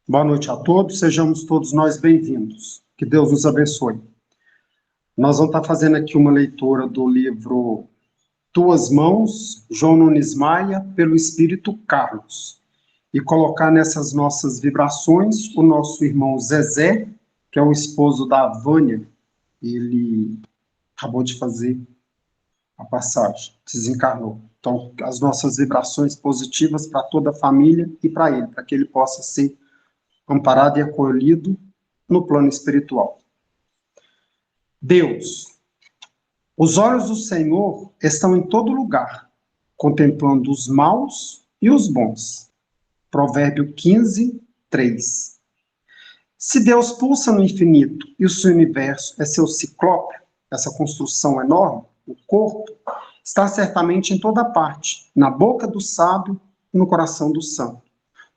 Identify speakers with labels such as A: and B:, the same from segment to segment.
A: Boa noite a todos, sejamos todos nós bem-vindos. Que Deus nos abençoe. Nós vamos estar fazendo aqui uma leitura do livro Tuas Mãos, João Nunes Maia, pelo Espírito Carlos. E colocar nessas nossas vibrações o nosso irmão Zezé, que é o esposo da Vânia. Ele acabou de fazer a passagem, desencarnou. Então, as nossas vibrações positivas para toda a família e para ele, para que ele possa ser amparado e acolhido no plano espiritual. Deus, os olhos do Senhor estão em todo lugar, contemplando os maus e os bons. Provérbio 15, 3. Se Deus pulsa no infinito e o seu universo é seu ciclope, essa construção enorme, o corpo, está certamente em toda parte, na boca do sábio e no coração do santo,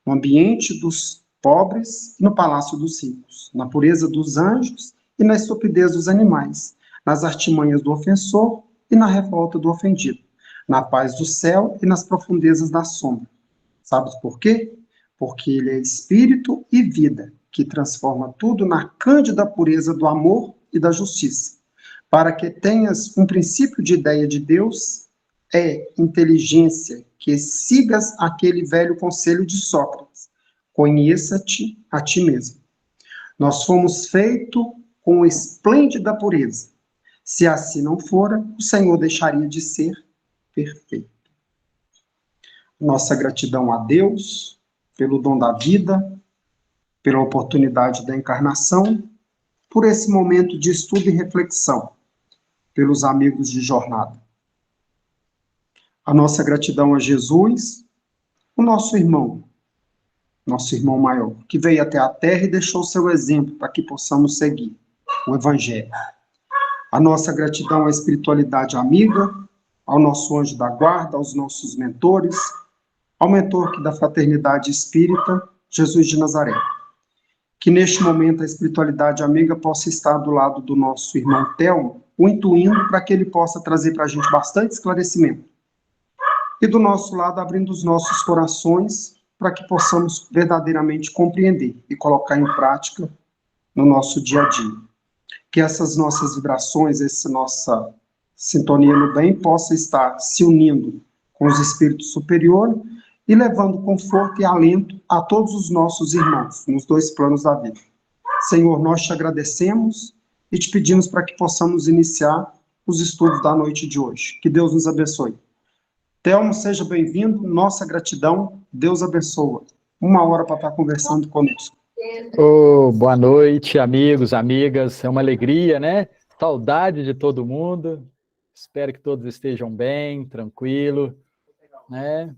A: no ambiente dos pobres e no palácio dos ricos, na pureza dos anjos e na estupidez dos animais, nas artimanhas do ofensor e na revolta do ofendido, na paz do céu e nas profundezas da sombra. Sabes por quê? Porque ele é espírito e vida, que transforma tudo na cândida pureza do amor e da justiça. Para que tenhas um princípio de ideia de Deus, é inteligência que sigas aquele velho conselho de Sócrates: conheça-te a ti mesmo. Nós fomos feitos com esplêndida pureza. Se assim não fora, o Senhor deixaria de ser perfeito. Nossa gratidão a Deus pelo dom da vida, pela oportunidade da encarnação, por esse momento de estudo e reflexão, pelos amigos de jornada. A nossa gratidão a Jesus, o nosso irmão maior, que veio até a Terra e deixou seu exemplo para que possamos seguir o Evangelho. A nossa gratidão à espiritualidade amiga, ao nosso anjo da guarda, aos nossos mentores, ao mentor da fraternidade espírita, Jesus de Nazaré. Que neste momento a espiritualidade amiga possa estar do lado do nosso irmão Telmo, o intuindo para que ele possa trazer para a gente bastante esclarecimento. E do nosso lado, abrindo os nossos corações para que possamos verdadeiramente compreender e colocar em prática no nosso dia a dia. Que essas nossas vibrações, essa nossa sintonia no bem possa estar se unindo com os espíritos superiores e levando conforto e alento a todos os nossos irmãos nos dois planos da vida. Senhor, nós te agradecemos e te pedimos para que possamos iniciar os estudos da noite de hoje. Que Deus nos abençoe. Telmo, seja bem-vindo, nossa gratidão, Deus abençoa. 1 hora para estar conversando conosco.
B: Boa noite, amigos, amigas, é uma alegria, né? Saudade de todo mundo, espero que todos estejam bem, tranquilo, né?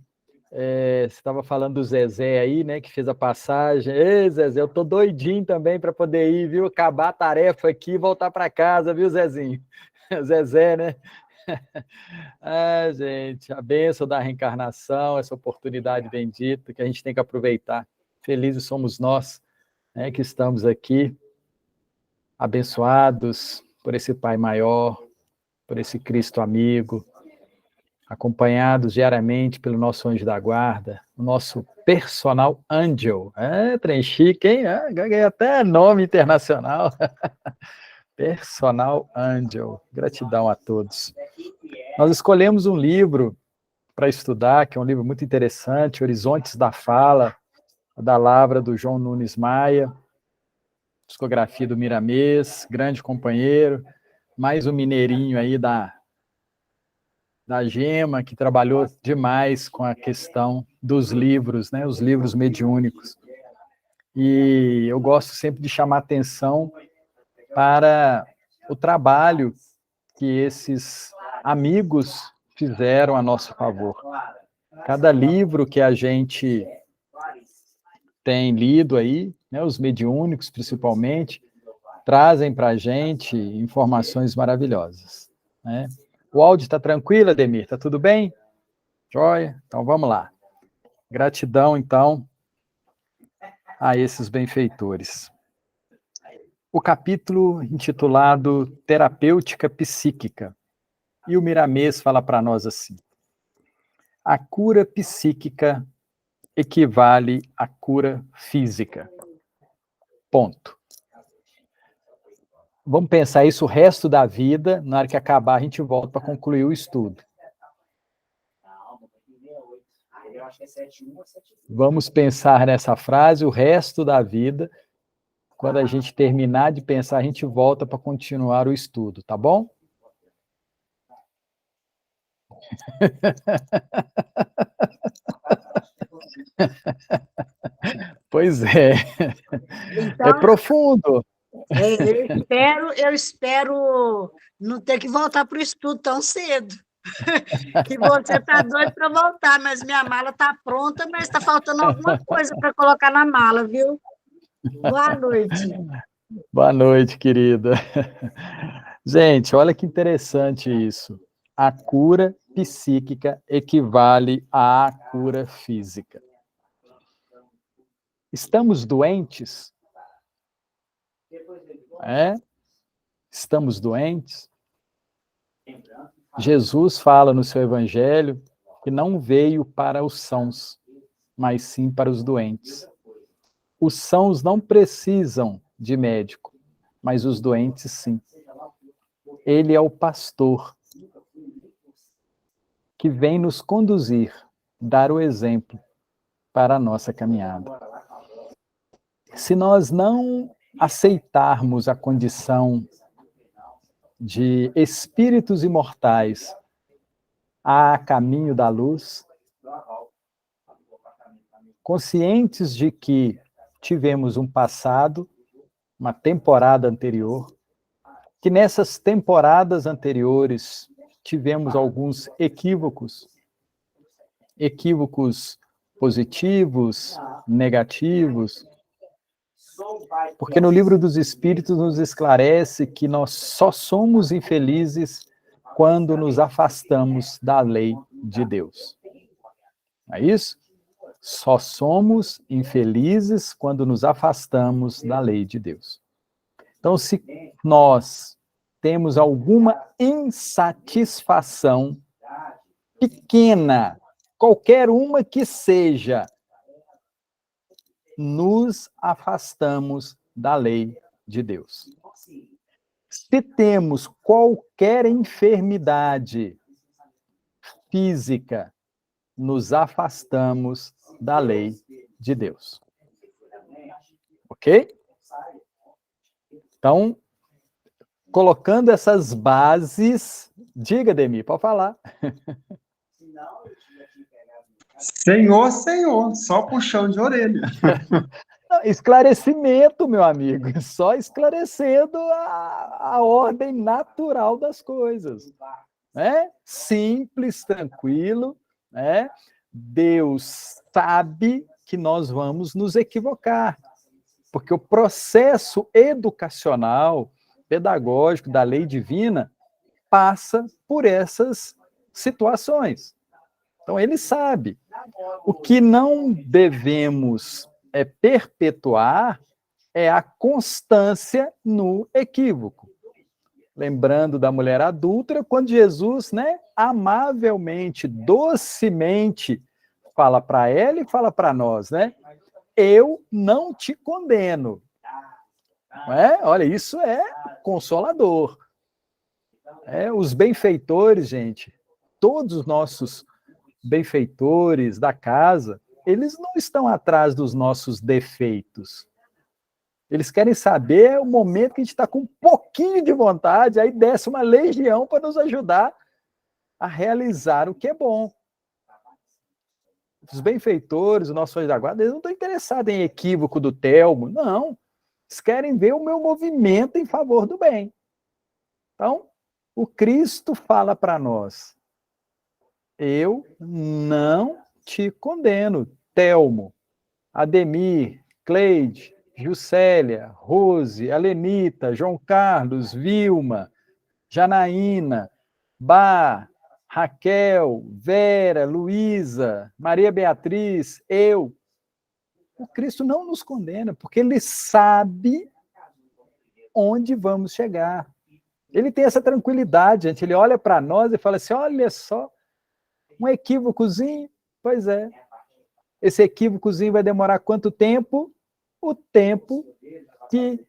B: Você estava falando do Zezé aí, né, que fez a passagem. Ei, Zezé, eu tô doidinho também para poder ir, viu? Acabar a tarefa aqui e voltar para casa, viu, Zezinho? Zezé, né? Gente, a bênção da reencarnação, essa oportunidade bendita que a gente tem que aproveitar. Felizes somos nós, né, que estamos aqui, abençoados por esse Pai maior, por esse Cristo amigo, acompanhados diariamente pelo nosso anjo da guarda, o nosso personal angel. Trem chique, hein? Ganhei até nome internacional. Personal angel. Gratidão a todos. Nós escolhemos um livro para estudar, que é um livro muito interessante, Horizontes da Fala, da Lavra, do João Nunes Maia, psicografia do Miramês, grande companheiro, mais um mineirinho aí da Gema, que trabalhou demais com a questão dos livros, né, os livros mediúnicos. E eu gosto sempre de chamar atenção para o trabalho que esses amigos fizeram a nosso favor. Cada livro que a gente tem lido aí, né, os mediúnicos principalmente, trazem para a gente informações maravilhosas, né? O áudio está tranquilo, Ademir? Está tudo bem? Joia? Então vamos lá. Gratidão, então, a esses benfeitores. O capítulo intitulado Terapêutica Psíquica. E o Miramês fala para nós assim: a cura psíquica equivale à cura física. Ponto. Vamos pensar isso o resto da vida, na hora que acabar a gente volta para concluir o estudo. Vamos pensar nessa frase o resto da vida. Quando a gente terminar de pensar, a gente volta para continuar o estudo, tá bom? Pois é.
C: Então,
B: É profundo.
C: eu espero não ter que voltar para o estudo tão cedo. Que você está doido para voltar, mas minha mala está pronta, mas está faltando alguma coisa para colocar na mala, viu? Boa noite.
B: Boa noite, querida. Gente, olha que interessante isso. A cura psíquica equivale à cura física. Estamos doentes? Estamos doentes? Jesus fala no seu evangelho que não veio para os sãos, mas sim para os doentes. Os sãos não precisam de médico, mas os doentes sim. Ele é o pastor que vem nos conduzir, dar o exemplo para a nossa caminhada. Se nós não aceitarmos a condição de espíritos imortais a caminho da luz, conscientes de que tivemos um passado, uma temporada anterior, que nessas temporadas anteriores tivemos alguns equívocos positivos, negativos, porque no Livro dos Espíritos nos esclarece que nós só somos infelizes quando nos afastamos da lei de Deus. Não é isso? Só somos infelizes quando nos afastamos da lei de Deus. Então, se nós temos alguma insatisfação pequena, qualquer uma que seja, nos afastamos da lei de Deus. Se temos qualquer enfermidade física, nos afastamos da lei de Deus. Ok? Então, colocando essas bases, diga, Demi, pode falar.
A: Senhor, só puxão de orelha.
B: Esclarecimento, meu amigo, só esclarecendo a ordem natural das coisas. Né? Simples, tranquilo, né? Deus sabe que nós vamos nos equivocar, porque o processo educacional, pedagógico da lei divina passa por essas situações. Então, ele sabe. O que não devemos perpetuar é a constância no equívoco. Lembrando da mulher adúltera, quando Jesus, né, amavelmente, docemente, fala para ela e fala para nós, né? Eu não te condeno. Não é? Olha, isso é consolador. Os benfeitores, gente, todos os nossos benfeitores da casa, eles não estão atrás dos nossos defeitos. Eles querem saber o momento que a gente está com um pouquinho de vontade, aí desce uma legião para nos ajudar a realizar o que é bom. Os benfeitores, os nossos anjos da guarda, eles não estão interessados em equívoco do Telmo, não. Eles querem ver o meu movimento em favor do bem. Então, o Cristo fala para nós, eu não te condeno, Telmo, Ademir, Cleide, Juscelia, Rose, Alenita, João Carlos, Vilma, Janaína, Bá, Raquel, Vera, Luísa, Maria Beatriz, eu. O Cristo não nos condena, porque ele sabe onde vamos chegar. Ele tem essa tranquilidade, gente. Ele olha para nós e fala assim, olha só, um equívocozinho, pois é. Esse equívocozinho vai demorar quanto tempo? O tempo que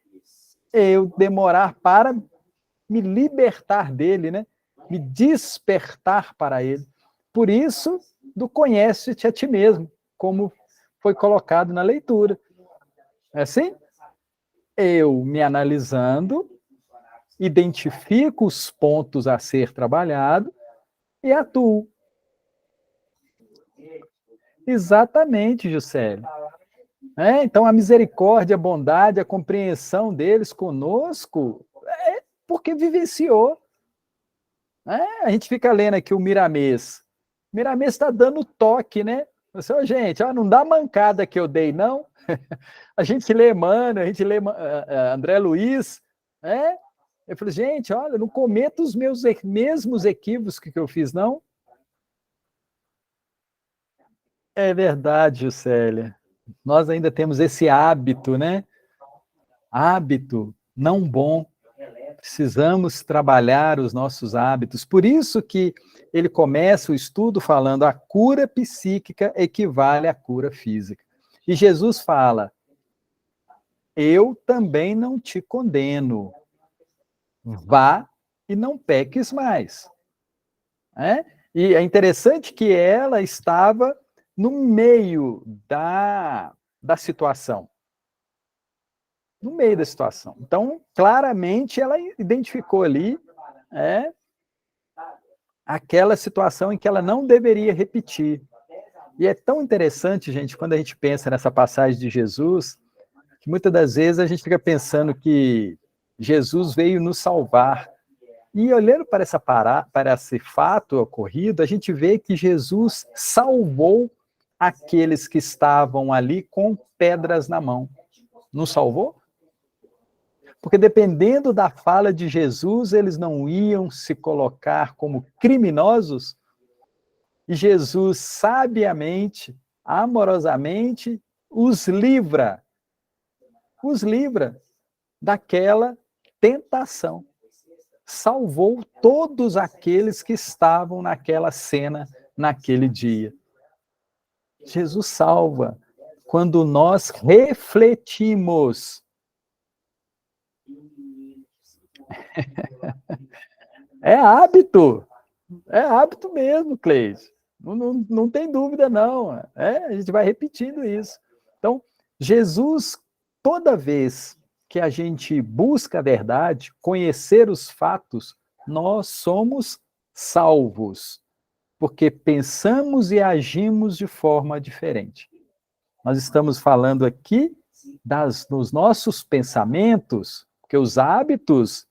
B: eu demorar para me libertar dele, né? Me despertar para ele. Por isso, do conhece-te a ti mesmo, como foi colocado na leitura. É assim? Eu me analisando, identifico os pontos a ser trabalhado e atuo. Exatamente, Juscelio. Então, a misericórdia, a bondade, a compreensão deles conosco é porque vivenciou. A gente fica lendo aqui o Miramês. O Miramês está dando toque, né? Você, gente, não dá mancada que eu dei, não. A gente lê Emmanuel, a gente lê André Luiz, né? Eu falei, gente, olha, não cometa os meus mesmos equívocos que eu fiz, não. É verdade, Juscelia. Nós ainda temos esse hábito, né? Hábito não bom. Precisamos trabalhar os nossos hábitos. Por isso que ele começa o estudo falando a cura psíquica equivale à cura física. E Jesus fala, eu também não te condeno. Vá e não peques mais. E é interessante que ela estava no meio da situação. No meio da situação. Então, claramente, ela identificou ali aquela situação em que ela não deveria repetir. E é tão interessante, gente, quando a gente pensa nessa passagem de Jesus, que muitas das vezes a gente fica pensando que Jesus veio nos salvar. E olhando para esse fato ocorrido, a gente vê que Jesus salvou aqueles que estavam ali com pedras na mão. Não salvou? Porque dependendo da fala de Jesus, eles não iam se colocar como criminosos, e Jesus sabiamente, amorosamente, os livra daquela tentação. Salvou todos aqueles que estavam naquela cena, naquele dia. Jesus salva quando nós refletimos. É hábito mesmo, Cleide. Não tem dúvida, não. A gente vai repetindo isso. Então, Jesus, toda vez que a gente busca a verdade, conhecer os fatos, nós somos salvos, porque pensamos e agimos de forma diferente. Nós estamos falando aqui dos nossos pensamentos, porque os hábitos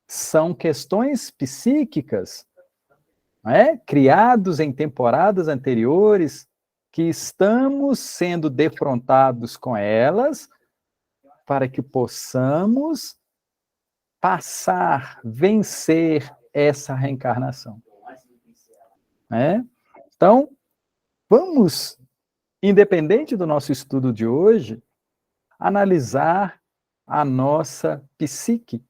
B: são questões psíquicas, criados em temporadas anteriores, que estamos sendo defrontados com elas, para que possamos passar, vencer essa reencarnação. Então, vamos, independente do nosso estudo de hoje, analisar a nossa psique.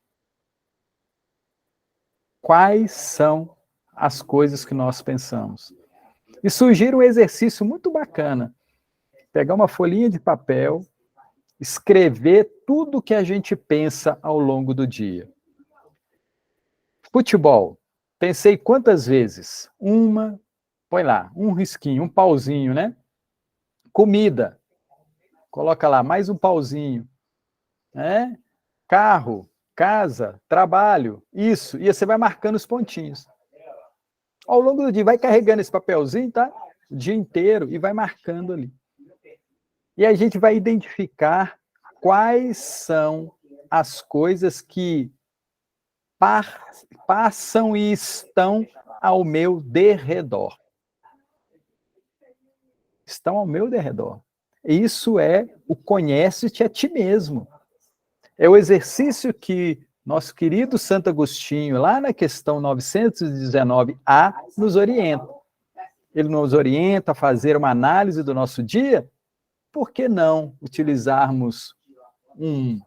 B: Quais são as coisas que nós pensamos? E sugiro um exercício muito bacana. Pegar uma folhinha de papel, escrever tudo que a gente pensa ao longo do dia. Futebol. Pensei quantas vezes? Põe lá, um risquinho, um pauzinho, né? Comida. Coloca lá, mais um pauzinho. Carro, casa, trabalho, isso. E você vai marcando os pontinhos. Ao longo do dia, vai carregando esse papelzinho, tá? O dia inteiro, e vai marcando ali. E a gente vai identificar quais são as coisas que passam e estão ao meu derredor. Estão ao meu derredor. Isso é o conhece-te a ti mesmo. É o exercício que nosso querido Santo Agostinho, lá na questão 919A, nos orienta. Ele nos orienta a fazer uma análise do nosso dia. Por que não utilizarmos um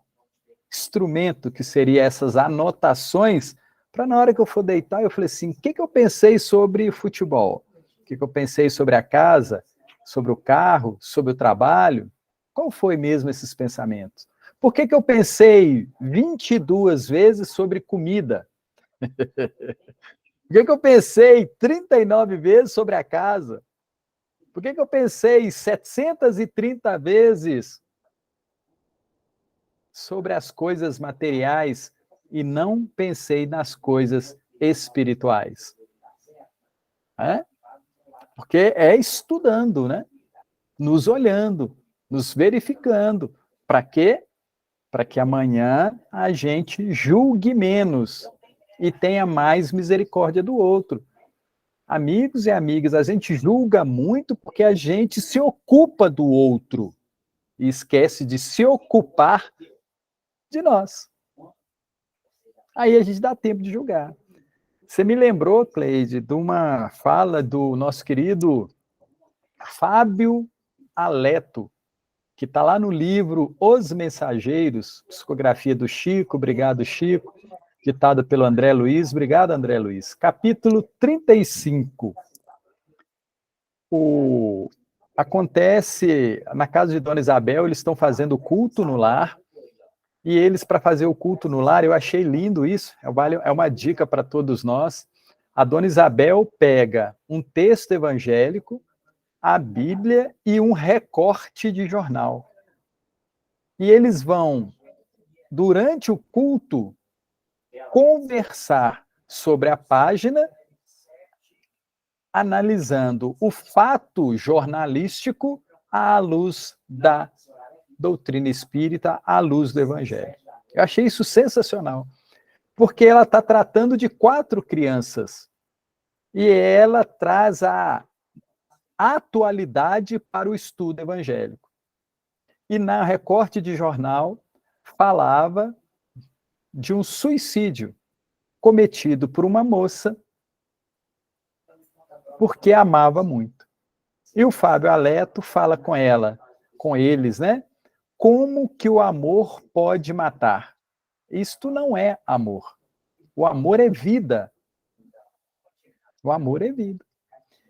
B: instrumento que seria essas anotações, para na hora que eu for deitar, eu falei assim, o que eu pensei sobre futebol? O que eu pensei sobre a casa, sobre o carro, sobre o trabalho? Qual foi mesmo esses pensamentos? Por que que eu pensei 22 vezes sobre comida? Por que que eu pensei 39 vezes sobre a casa? Por que que eu pensei 730 vezes sobre as coisas materiais e não pensei nas coisas espirituais? É? Porque é estudando, né? Nos olhando, nos verificando. Para quê? Para que amanhã a gente julgue menos e tenha mais misericórdia do outro. Amigos e amigas, a gente julga muito porque a gente se ocupa do outro e esquece de se ocupar de nós. Aí a gente dá tempo de julgar. Você me lembrou, Cleide, de uma fala do nosso querido Fábio Aleto, que está lá no livro Os Mensageiros, psicografia do Chico, obrigado, Chico, ditado pelo André Luiz, obrigado, André Luiz. Capítulo 35. Acontece, na casa de Dona Isabel, eles estão fazendo culto no lar, e eles, para fazer o culto no lar, eu achei lindo isso, é uma dica para todos nós. A Dona Isabel pega um texto evangélico, a Bíblia e um recorte de jornal. E eles vão, durante o culto, conversar sobre a página, analisando o fato jornalístico à luz da doutrina espírita, à luz do evangelho. Eu achei isso sensacional, porque ela está tratando de 4 crianças e ela traz a atualidade para o estudo evangélico. E na recorte de jornal falava de um suicídio cometido por uma moça porque amava muito. E o Fábio Aleto fala com ela, com eles, né? Como que o amor pode matar? Isto não é amor. O amor é vida. O amor é vida.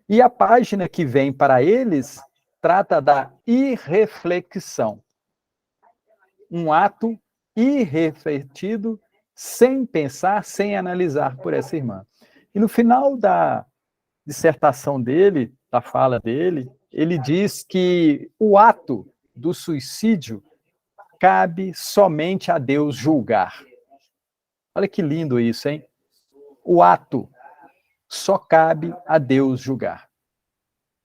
B: E a página que vem para eles trata da irreflexão. Um ato irrefletido, sem pensar, sem analisar por essa irmã. E no final da dissertação dele, da fala dele, ele diz que o ato do suicídio cabe somente a Deus julgar. Olha que lindo isso, hein? O ato só cabe a Deus julgar.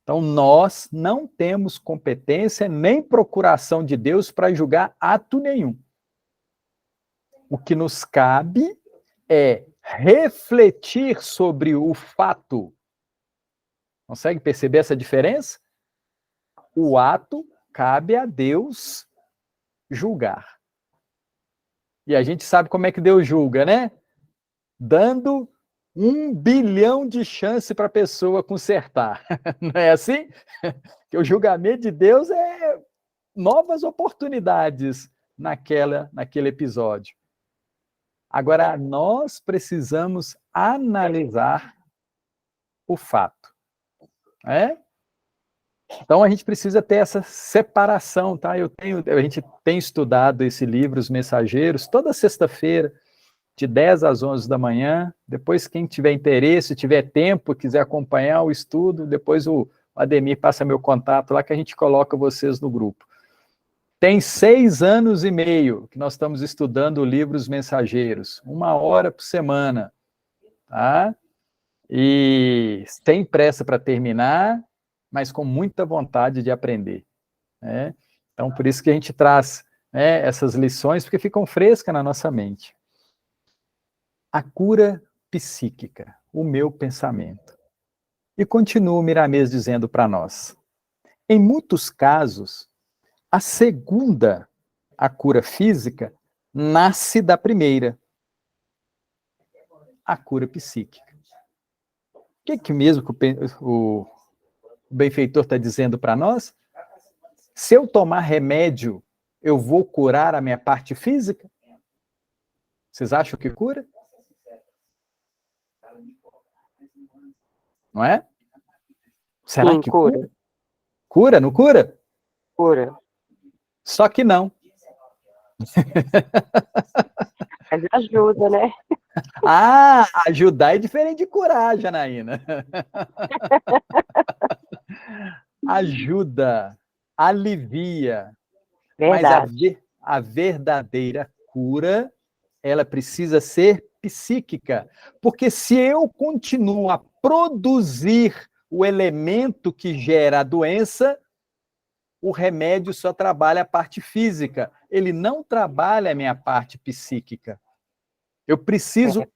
B: Então, nós não temos competência nem procuração de Deus para julgar ato nenhum. O que nos cabe é refletir sobre o fato. Consegue perceber essa diferença? O ato cabe a Deus julgar. E a gente sabe como é que Deus julga, né? Dando 1 bilhão de chance para a pessoa consertar. Não é assim? Que o julgamento de Deus é novas oportunidades naquele episódio. Agora, nós precisamos analisar o fato. Então, a gente precisa ter essa separação, tá? A gente tem estudado esse livro, Os Mensageiros, toda sexta-feira, de 10 às 11 da manhã. Depois, quem tiver interesse, tiver tempo, quiser acompanhar o estudo, depois o Ademir passa meu contato lá que a gente coloca vocês no grupo. Tem 6 anos e meio que nós estamos estudando o livro Os Mensageiros, 1 hora por semana, tá? E tem pressa para terminar, mas com muita vontade de aprender, né? Então, por isso que a gente traz, né, essas lições, porque ficam frescas na nossa mente. A cura psíquica, o meu pensamento. E continua o Miramês dizendo para nós, em muitos casos, a segunda, a cura física, nasce da primeira, a cura psíquica. O que mesmo que o benfeitor está dizendo para nós? Se eu tomar remédio, eu vou curar a minha parte física? Vocês acham que cura? Não é? Será que cura? Cura, não cura?
D: Cura.
B: Só que não.
D: Mas ajuda, né?
B: Ah, ajudar é diferente de curar, Janaína. Ajuda, alivia, mas
D: Verdade.
B: a verdadeira cura, ela precisa ser psíquica, porque se eu continuo a produzir o elemento que gera a doença, o remédio só trabalha a parte física, ele não trabalha a minha parte psíquica. Eu preciso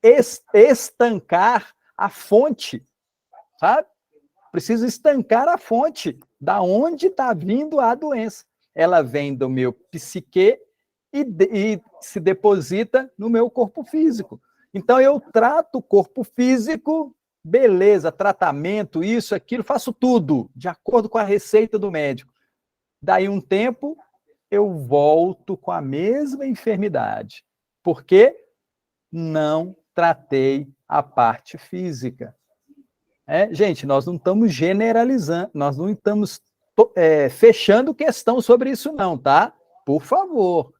B: estancar a fonte, sabe? Preciso estancar a fonte, da onde está vindo a doença. Ela vem do meu psique e se deposita no meu corpo físico. Então, eu trato o corpo físico, beleza, tratamento, isso, aquilo, faço tudo, de acordo com a receita do médico. Daí um tempo, eu volto com a mesma enfermidade. Por quê? Não tratei a parte física. Gente, nós não estamos generalizando, nós não estamos fechando questão sobre isso não, tá? Por favor,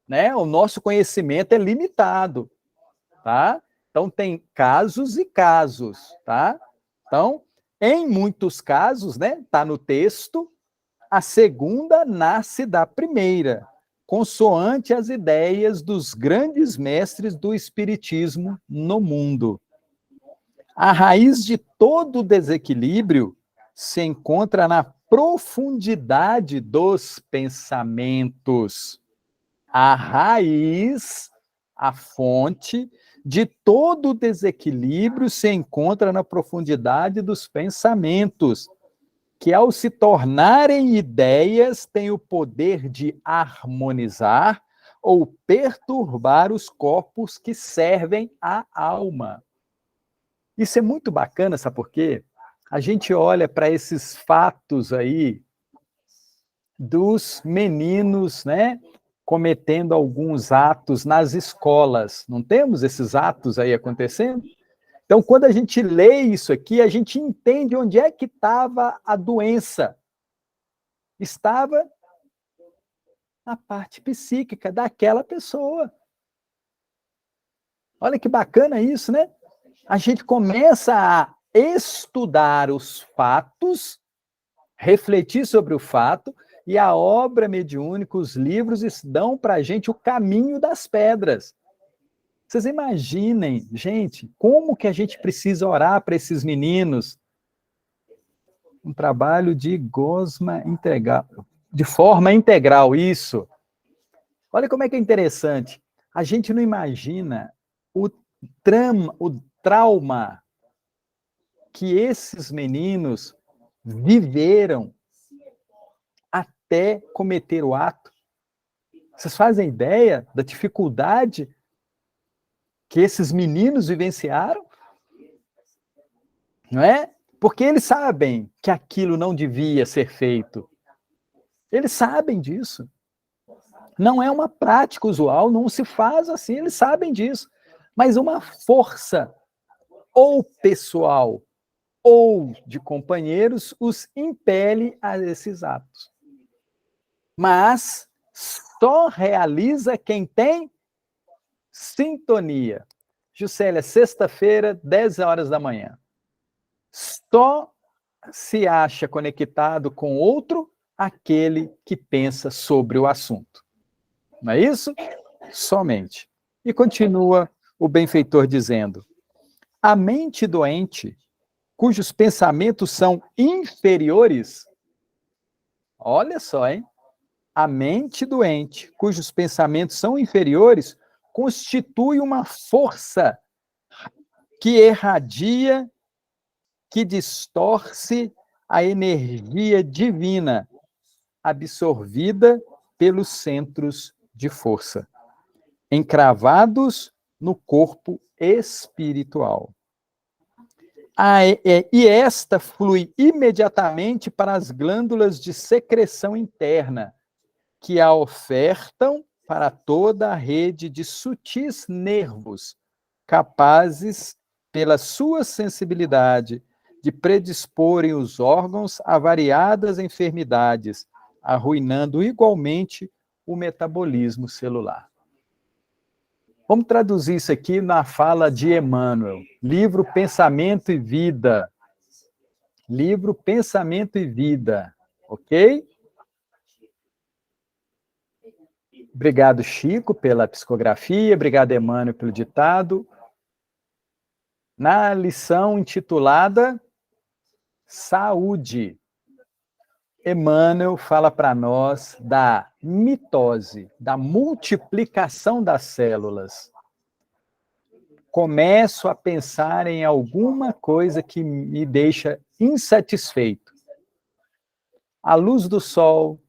B: né? O nosso conhecimento é limitado, tá? Então, tem casos e casos, tá? Então, em muitos casos, né? Tá no texto, a segunda nasce da primeira, consoante as ideias dos grandes mestres do espiritismo no mundo. A raiz de todo desequilíbrio se encontra na profundidade dos pensamentos. A raiz, a fonte de todo desequilíbrio se encontra na profundidade dos pensamentos, que ao se tornarem ideias têm o poder de harmonizar ou perturbar os corpos que servem à alma. Isso é muito bacana, sabe por quê? A gente olha para esses fatos aí dos meninos, né, cometendo alguns atos nas escolas. Não temos esses atos aí acontecendo? Então, quando a gente lê isso aqui, a gente entende onde é que estava a doença. Estava na parte psíquica daquela pessoa. Olha que bacana isso, né? A gente começa a estudar os fatos, refletir sobre o fato, e a obra mediúnica, os livros, dão para a gente o caminho das pedras. Vocês imaginem, gente, como que a gente precisa orar para esses meninos? Um trabalho de gosma integral, de forma integral, isso. Olha como é que é interessante. A gente não imagina o trauma que esses meninos viveram até cometer o ato. Vocês fazem ideia da dificuldade que esses meninos vivenciaram? Não é? Porque eles sabem que aquilo não devia ser feito. Eles sabem disso. Não é uma prática usual, não se faz assim, eles sabem disso. Mas uma força, ou pessoal, ou de companheiros, os impele a esses atos. Mas só realiza quem tem sintonia. Juscelia, sexta-feira, 10 horas da manhã. Só se acha conectado com outro aquele que pensa sobre o assunto. Não é isso? Somente. E continua o benfeitor dizendo: a mente doente, cujos pensamentos são inferiores, olha só, hein? A mente doente, cujos pensamentos são inferiores, constitui uma força que irradia, que distorce a energia divina, absorvida pelos centros de força, encravados no corpo espiritual. E esta flui imediatamente para as glândulas de secreção interna, que a ofertam para toda a rede de sutis nervos, capazes, pela sua sensibilidade, de predisporem os órgãos a variadas enfermidades, arruinando igualmente o metabolismo celular. Vamos traduzir isso aqui na fala de Emmanuel. Livro Pensamento e Vida. Livro Pensamento e Vida. Ok? Obrigado, Chico, pela psicografia. Obrigado, Emmanuel, pelo ditado. Na lição intitulada Saúde, Emmanuel fala para nós da mitose, da multiplicação das células. Começo a pensar em alguma coisa que me deixa insatisfeito. A luz do sol,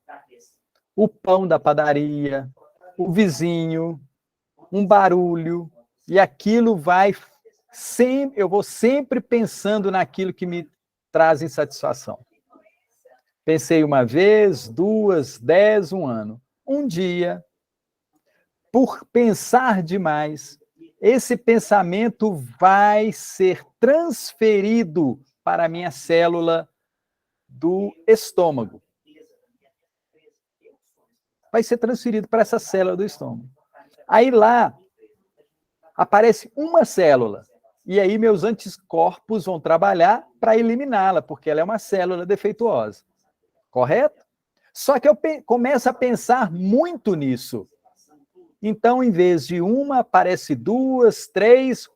B: o pão da padaria, o vizinho, um barulho, e aquilo vai sempre, eu vou sempre pensando naquilo que me traz insatisfação. Pensei uma vez, 2, 10, 1 ano. Um dia, por pensar demais, esse pensamento vai ser transferido para a minha célula do estômago. Vai ser transferido para essa célula do estômago. Aí lá, aparece uma célula. E aí meus anticorpos vão trabalhar para eliminá-la, porque ela é uma célula defeituosa. Correto? Só que eu começo a pensar muito nisso. Então, em vez de uma, aparece 2, 3,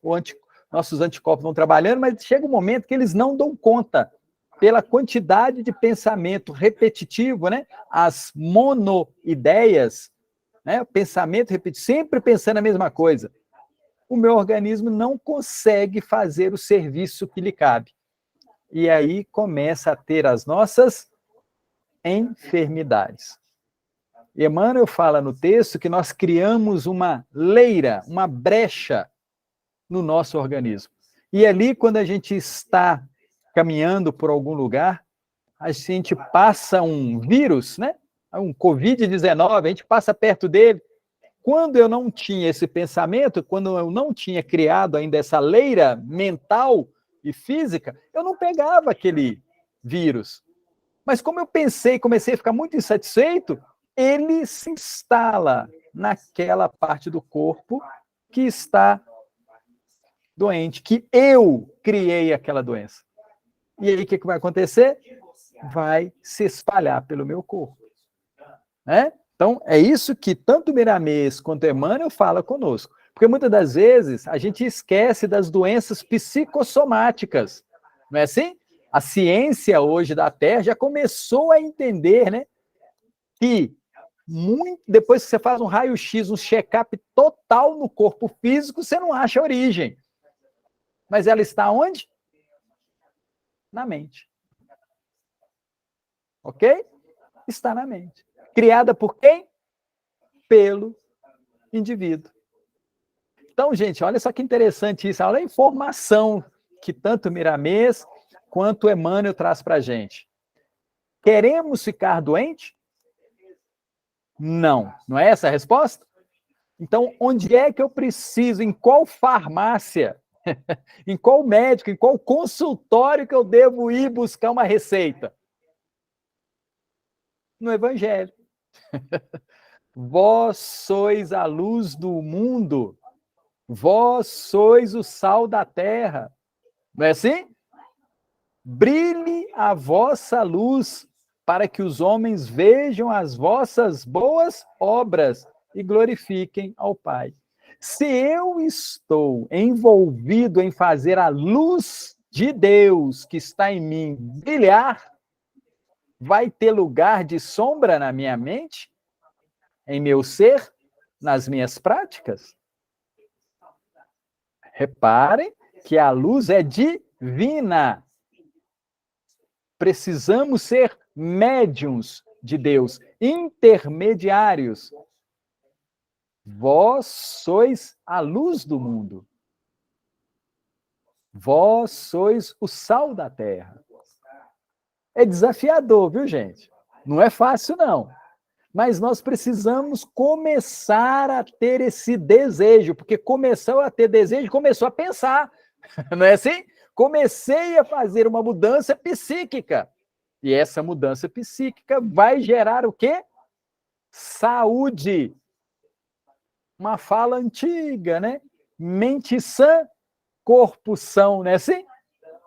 B: nossos anticorpos vão trabalhando, mas chega um momento que eles não dão conta, pela quantidade de pensamento repetitivo, né? As monoideias, né? O pensamento repetitivo, sempre pensando a mesma coisa. O meu organismo não consegue fazer o serviço que lhe cabe. E aí começa a ter as nossas enfermidades. Emmanuel fala no texto que nós criamos uma leira, uma brecha no nosso organismo. E ali, quando a gente está caminhando por algum lugar, a gente passa um vírus, né? Um Covid-19, a gente passa perto dele. Quando eu não tinha esse pensamento, quando eu não tinha criado ainda essa leira mental e física, eu não pegava aquele vírus. Mas como eu pensei, comecei a ficar muito insatisfeito, ele se instala naquela parte do corpo que está doente, que eu criei aquela doença. E aí o que vai acontecer? Vai se espalhar pelo meu corpo. Né? Então, é isso que tanto Miramês quanto Emmanuel fala conosco. Porque muitas das vezes a gente esquece das doenças psicossomáticas. Não é assim? A ciência hoje da Terra já começou a entender, né, que depois que você faz um raio-x, um check-up total no corpo físico, você não acha origem. Mas ela está onde? Na mente. Ok? Está na mente. Criada por quem? Pelo indivíduo. Então, gente, olha só que interessante isso. Olha a informação que tanto Miramês quanto Emmanuel traz para a gente. Queremos ficar doente? Não. Não é essa a resposta? Então, onde é que eu preciso, em qual farmácia, em qual médico, em qual consultório que eu devo ir buscar uma receita? No Evangelho. Vós sois a luz do mundo, vós sois o sal da terra. Não é assim? Brilhe a vossa luz, para que os homens vejam as vossas boas obras e glorifiquem ao Pai. Se eu estou envolvido em fazer a luz de Deus que está em mim brilhar, vai ter lugar de sombra na minha mente, em meu ser, nas minhas práticas? Reparem que a luz é divina. Precisamos ser médiuns de Deus, intermediários. Vós sois a luz do mundo. Vós sois o sal da terra. É desafiador, viu, gente? Não é fácil, não. Mas nós precisamos começar a ter esse desejo, porque começou a ter desejo, começou a pensar. Não é assim? Comecei a fazer uma mudança psíquica. E essa mudança psíquica vai gerar o quê? saúde. Uma fala antiga, né? Mente sã, corpo são, né? Assim?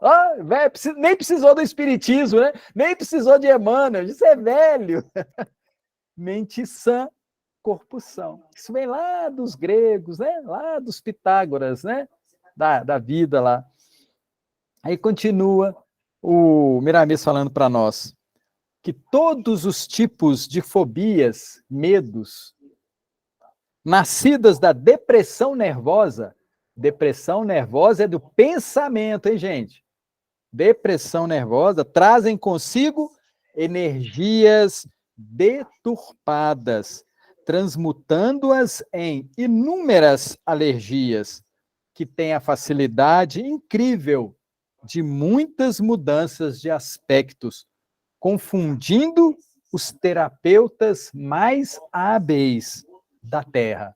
B: Ah, velho, nem precisou do espiritismo, né? Nem precisou de Emmanuel, isso é velho. Mente sã, corpo são. Isso vem lá dos gregos, né? Lá dos Pitágoras, né? Da vida lá. Aí continua o Miramês falando para nós que todos os tipos de fobias, medos, nascidas da depressão nervosa é do pensamento, hein, gente? Depressão nervosa trazem consigo energias deturpadas, transmutando-as em inúmeras alergias, que têm a facilidade incrível de muitas mudanças de aspectos, confundindo os terapeutas mais hábeis da Terra.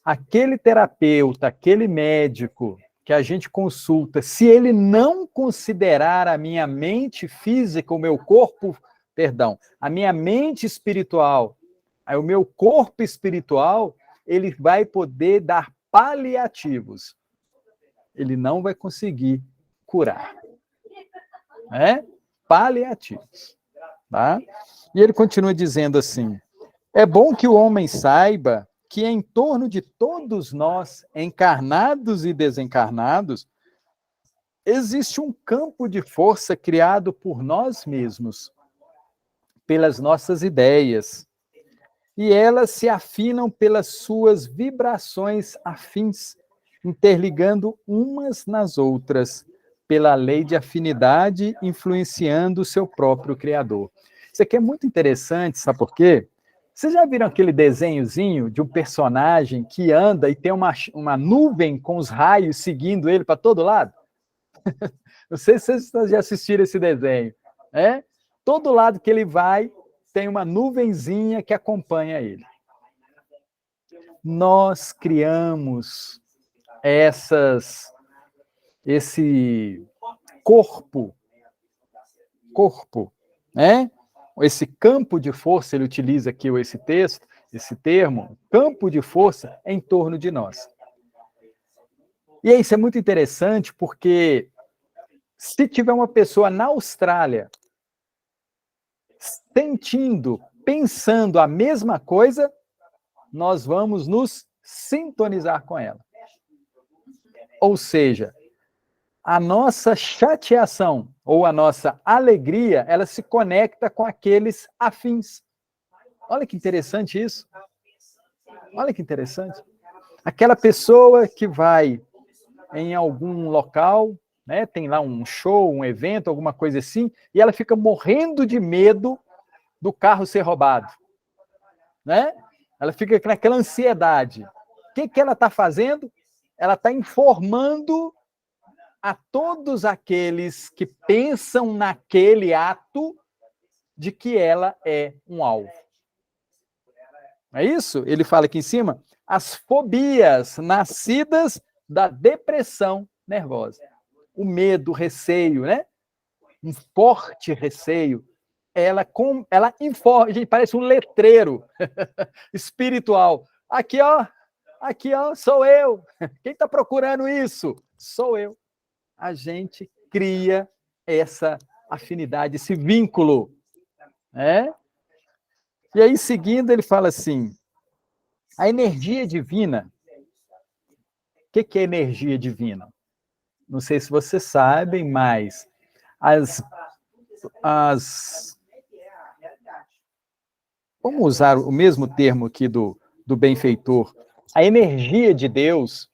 B: Aquele terapeuta, aquele médico que a gente consulta, se ele não considerar a minha mente física, o meu corpo, perdão, a minha mente espiritual, o meu corpo espiritual, ele vai poder dar paliativos. Ele não vai conseguir curar. Né? Paliativos. Tá? E ele continua dizendo assim: é bom que o homem saiba que em torno de todos nós, encarnados e desencarnados, existe um campo de força criado por nós mesmos, pelas nossas ideias, e elas se afinam pelas suas vibrações afins, interligando umas nas outras, pela lei de afinidade, influenciando o seu próprio Criador. Isso aqui é muito interessante, sabe por quê? Vocês já viram aquele desenhozinho de um personagem que anda e tem uma nuvem com os raios seguindo ele para todo lado? Não sei se vocês já assistiram esse desenho. É? Todo lado que ele vai, tem uma nuvenzinha que acompanha ele. Nós criamos esse corpo, né? Esse campo de força, ele utiliza aqui esse termo, campo de força em torno de nós. E isso é muito interessante porque se tiver uma pessoa na Austrália sentindo, pensando a mesma coisa, nós vamos nos sintonizar com ela. Ou seja, a nossa chateação ou a nossa alegria, ela se conecta com aqueles afins. Olha que interessante isso. Olha que interessante. Aquela pessoa que vai em algum local, né, tem lá um show, um evento, alguma coisa assim, e ela fica morrendo de medo do carro ser roubado. Né? Ela fica naquela ansiedade. O que ela está fazendo? Ela está informando a todos aqueles que pensam naquele ato de que ela é um alvo. É isso? Ele fala aqui em cima, as fobias nascidas da depressão nervosa. O medo, o receio, né? Um forte receio. Ela informa, gente, parece um letreiro espiritual. Aqui, ó, sou eu. Quem está procurando isso? Sou eu. A gente cria essa afinidade, esse vínculo. Né? E aí, seguindo, ele fala assim, a energia divina. O que é energia divina? Não sei se vocês sabem, mas vamos usar o mesmo termo aqui do benfeitor. A energia de Deus,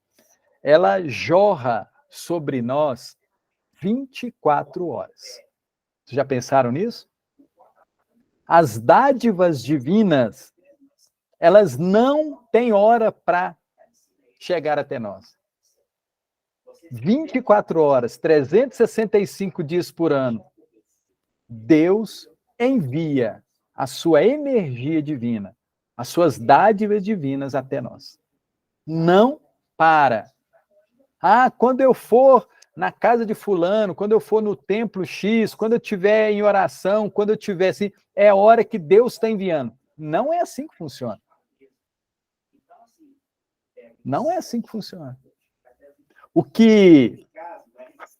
B: ela jorra sobre nós 24 horas. Vocês já pensaram nisso? As dádivas divinas, elas não têm hora para chegar até nós. 24 horas, 365 dias por ano, Deus envia a sua energia divina, as suas dádivas divinas até nós. Não para. Quando eu for na casa de fulano, quando eu for no templo X, quando eu estiver em oração, quando eu estiver assim, é a hora que Deus está enviando. Não é assim que funciona. Não é assim que funciona. O que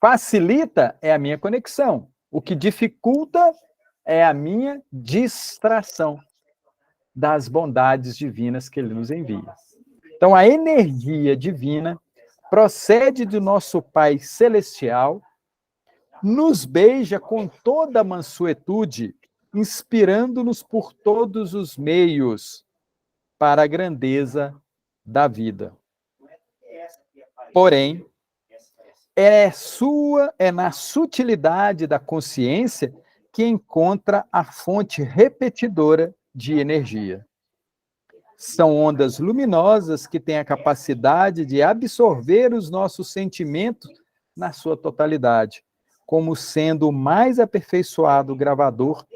B: facilita é a minha conexão. O que dificulta é a minha distração das bondades divinas que ele nos envia. Então, a energia divina procede do nosso Pai Celestial, nos beija com toda a mansuetude, inspirando-nos por todos os meios para a grandeza da vida. Porém, é na sutilidade da consciência que encontra a fonte repetidora de energia. São ondas luminosas que têm a capacidade de absorver os nossos sentimentos na sua totalidade, como sendo o mais aperfeiçoado gravador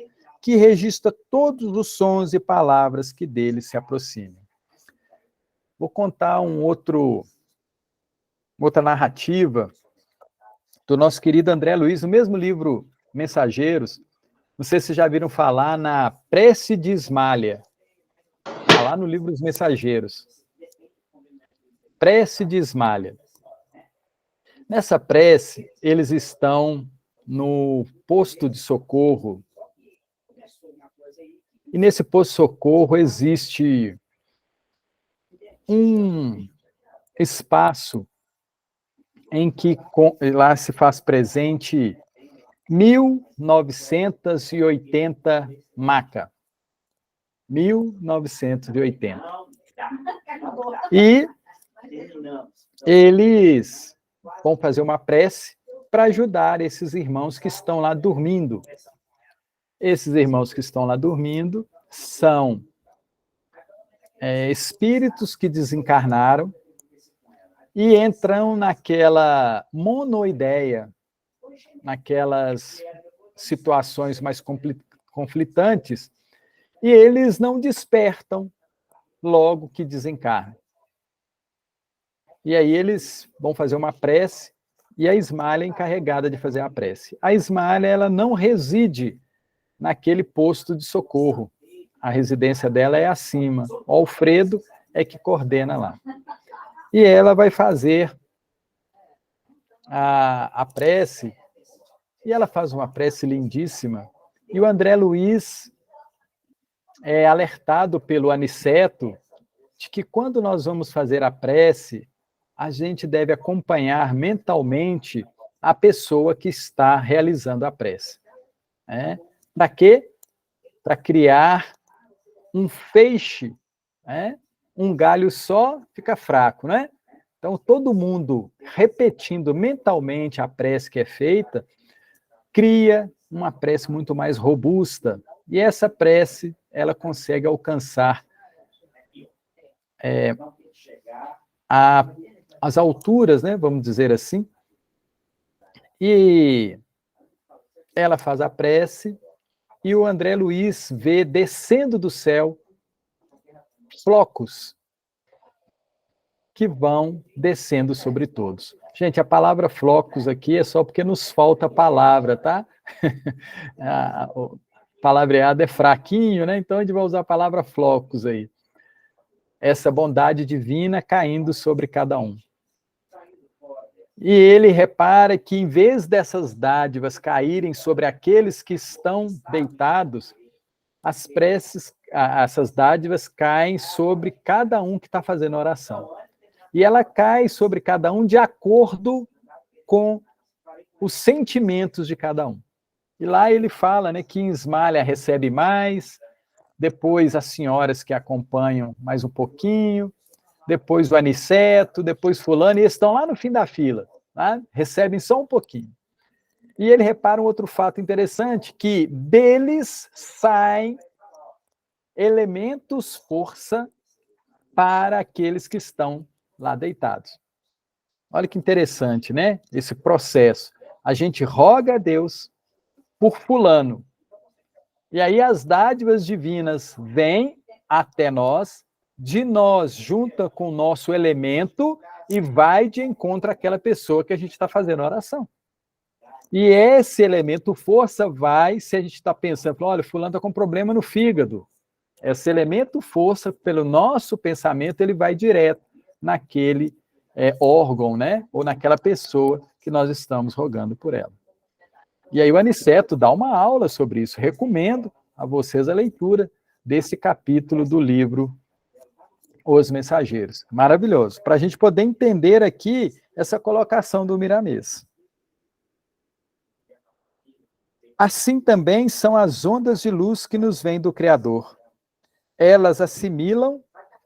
B: que registra todos os sons e palavras que dele se aproximem. Vou contar outra narrativa do nosso querido André Luiz, no mesmo livro Mensageiros. Não sei se já viram falar na Prece de Ismália. Está lá no livro dos Mensageiros. Prece de Ismália. Nessa prece, eles estão no posto de socorro. E nesse posto de socorro existe um espaço em que lá se faz presente 1980 maca. 1980. E eles vão fazer uma prece para ajudar esses irmãos que estão lá dormindo. Esses irmãos que estão lá dormindo são espíritos que desencarnaram e entram naquela monoideia, naquelas situações mais conflitantes, e eles não despertam logo que desencarnam. E aí eles vão fazer uma prece, e a Ismália é encarregada de fazer a prece. A Ismália, ela não reside naquele posto de socorro. A residência dela é acima. O Alfredo é que coordena lá. E ela vai fazer a prece, e ela faz uma prece lindíssima, e o André Luiz é alertado pelo Aniceto de que quando nós vamos fazer a prece, a gente deve acompanhar mentalmente a pessoa que está realizando a prece. Para quê? Para criar um feixe, um galho só fica fraco, né? Então, todo mundo repetindo mentalmente a prece que é feita, cria uma prece muito mais robusta. E essa prece, ela consegue alcançar as alturas, né? Vamos dizer assim. E ela faz a prece, e o André Luiz vê descendo do céu flocos que vão descendo sobre todos. Gente, a palavra flocos aqui é só porque nos falta palavra, tá? O palavreado é fraquinho, né? Então a gente vai usar a palavra flocos aí. Essa bondade divina caindo sobre cada um. E ele repara que, em vez dessas dádivas caírem sobre aqueles que estão deitados, as preces, essas dádivas caem sobre cada um que está fazendo oração. E ela cai sobre cada um de acordo com os sentimentos de cada um. E lá ele fala, né, que Ismália recebe mais, depois as senhoras que acompanham mais um pouquinho, depois o Aniceto, depois fulano, e eles estão lá no fim da fila, tá? Recebem só um pouquinho. E ele repara um outro fato interessante, que deles saem elementos força para aqueles que estão lá deitados. Olha que interessante, né? Esse processo. A gente roga a Deus por fulano. E aí as dádivas divinas vêm até nós, de nós junta com o nosso elemento e vai de encontro àquela pessoa que a gente está fazendo oração. E esse elemento força vai, se a gente está pensando, olha, fulano está com problema no fígado, Esse elemento força, pelo nosso pensamento, ele vai direto naquele órgão, né? Ou naquela pessoa que nós estamos rogando por ela. E aí o Aniceto dá uma aula sobre isso. Recomendo a vocês a leitura desse capítulo do livro Os Mensageiros. Maravilhoso. Para a gente poder entender aqui essa colocação do Miramês. Assim também são as ondas de luz que nos vêm do Criador. Elas assimilam,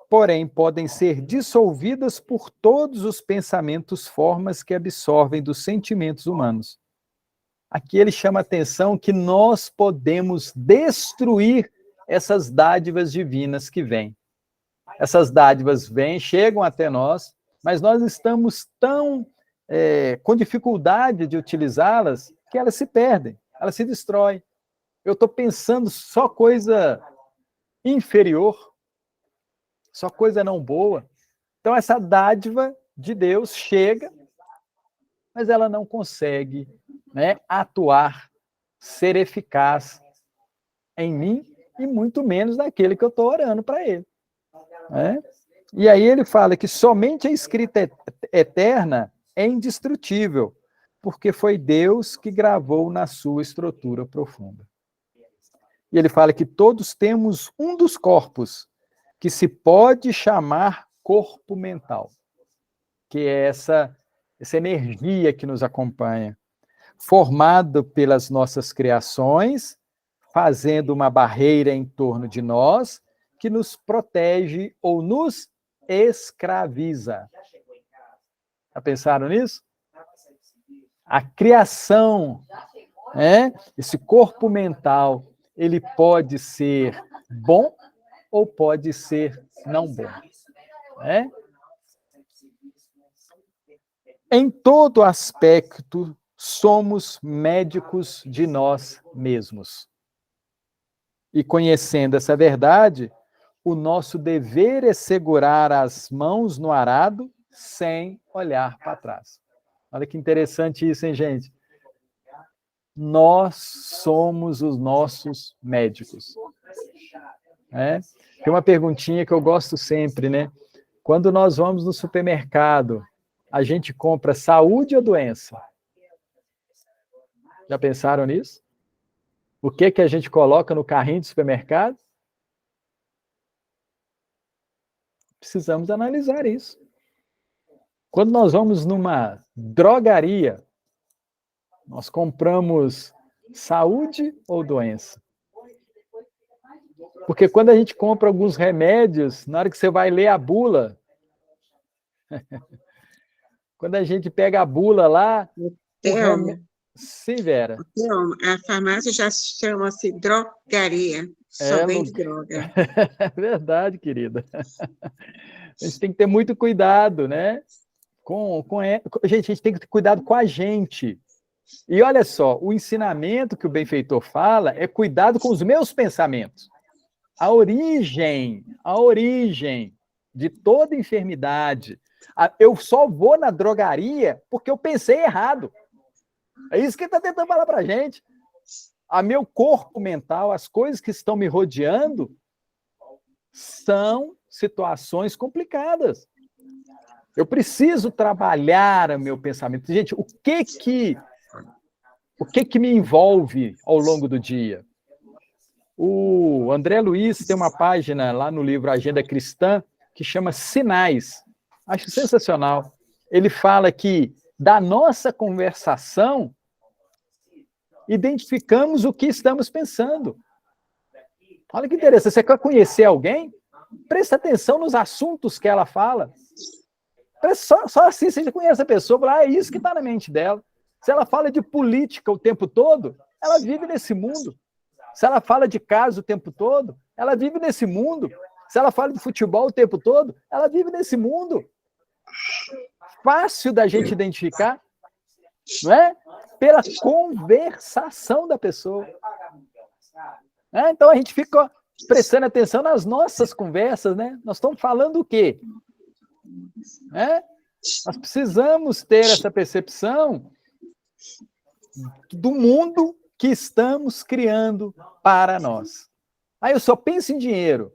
B: porém podem ser dissolvidas por todos os pensamentos, formas que absorvem dos sentimentos humanos. Aqui ele chama a atenção que nós podemos destruir essas dádivas divinas que vêm. Essas dádivas vêm, chegam até nós, mas nós estamos tão com dificuldade de utilizá-las que elas se perdem, elas se destroem. Eu estou pensando só coisa inferior, só coisa não boa. Então essa dádiva de Deus chega, mas ela não consegue, né, atuar, ser eficaz em mim e muito menos naquele que eu estou orando para ele. Né? E aí ele fala que somente a escrita eterna é indestrutível, porque foi Deus que gravou na sua estrutura profunda. E ele fala que todos temos um dos corpos, que se pode chamar corpo mental, que é essa energia que nos acompanha, formado pelas nossas criações, fazendo uma barreira em torno de nós, que nos protege ou nos escraviza. Já pensaram nisso? A criação, esse corpo mental, ele pode ser bom ou pode ser não bom. Em todo aspecto, somos médicos de nós mesmos. E conhecendo essa verdade, o nosso dever é segurar as mãos no arado sem olhar para trás. Olha que interessante isso, hein, gente? Nós somos os nossos médicos. Tem uma perguntinha que eu gosto sempre, né? Quando nós vamos no supermercado, a gente compra saúde ou doença? Já pensaram nisso? O que a gente coloca no carrinho do supermercado? Precisamos analisar isso. Quando nós vamos numa drogaria, nós compramos saúde ou doença? Porque quando a gente compra alguns remédios, na hora que você vai ler a bula, quando a gente pega a bula lá... Sim, Vera.
E: A farmácia já chama-se drogaria, só vende droga.
B: É verdade, querida. A gente tem que ter muito cuidado, né? Gente, a gente tem que ter cuidado com a gente. E olha só, o ensinamento que o benfeitor fala é cuidado com os meus pensamentos. A origem de toda enfermidade. Eu só vou na drogaria porque eu pensei errado. É isso que ele está tentando falar para a gente. Meu corpo mental, as coisas que estão me rodeando, são situações complicadas. Eu preciso trabalhar o meu pensamento. Gente, o que me envolve ao longo do dia? O André Luiz tem uma página lá no livro Agenda Cristã que chama Sinais. Acho sensacional. Ele fala que da nossa conversação identificamos o que estamos pensando. Olha que interessante. Você quer conhecer alguém? Presta atenção nos assuntos que ela fala. Só assim você conhece a pessoa, é isso que está na mente dela. Se ela fala de política o tempo todo, ela vive nesse mundo. Se ela fala de casa o tempo todo, ela vive nesse mundo. Se ela fala de futebol o tempo todo, ela vive nesse mundo. Fácil da gente identificar, não é? Pela conversação da pessoa. Então a gente fica prestando atenção nas nossas conversas, né? Nós estamos falando o quê? Nós precisamos ter essa percepção do mundo que estamos criando para nós. Aí eu só penso em dinheiro.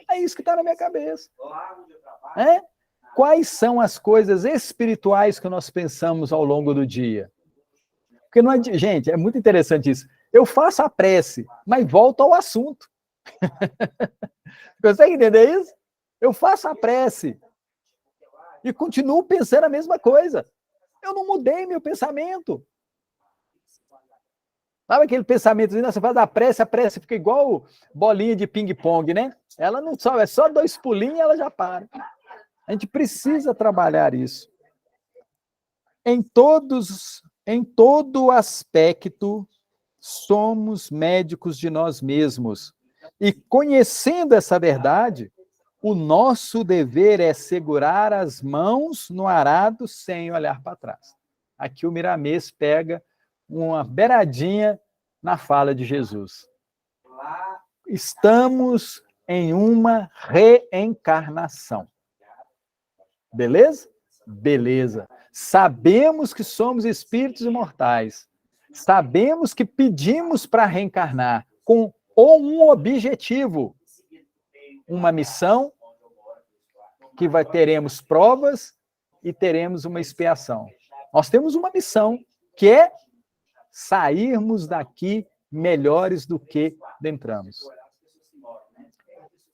B: É isso que está na minha cabeça. Quais são as coisas espirituais que nós pensamos ao longo do dia? Porque não é, gente, é muito interessante isso. Eu faço a prece, mas volto ao assunto. Consegue entender isso? Eu faço a prece e continuo pensando a mesma coisa. Eu não mudei meu pensamento. Sabe aquele pensamento, você faz a prece fica igual bolinha de ping-pong, né? Ela não sobe, é só 2 pulinhos e ela já para. A gente precisa trabalhar isso. Em todo aspecto, somos médicos de nós mesmos. E conhecendo essa verdade, o nosso dever é segurar as mãos no arado sem olhar para trás. Aqui o Miramês pega uma beiradinha na fala de Jesus. Estamos em uma reencarnação. Beleza? Beleza. Sabemos que somos espíritos imortais. Sabemos que pedimos para reencarnar com um objetivo, uma missão, que teremos provas e teremos uma expiação. Nós temos uma missão, que é sairmos daqui melhores do que entramos.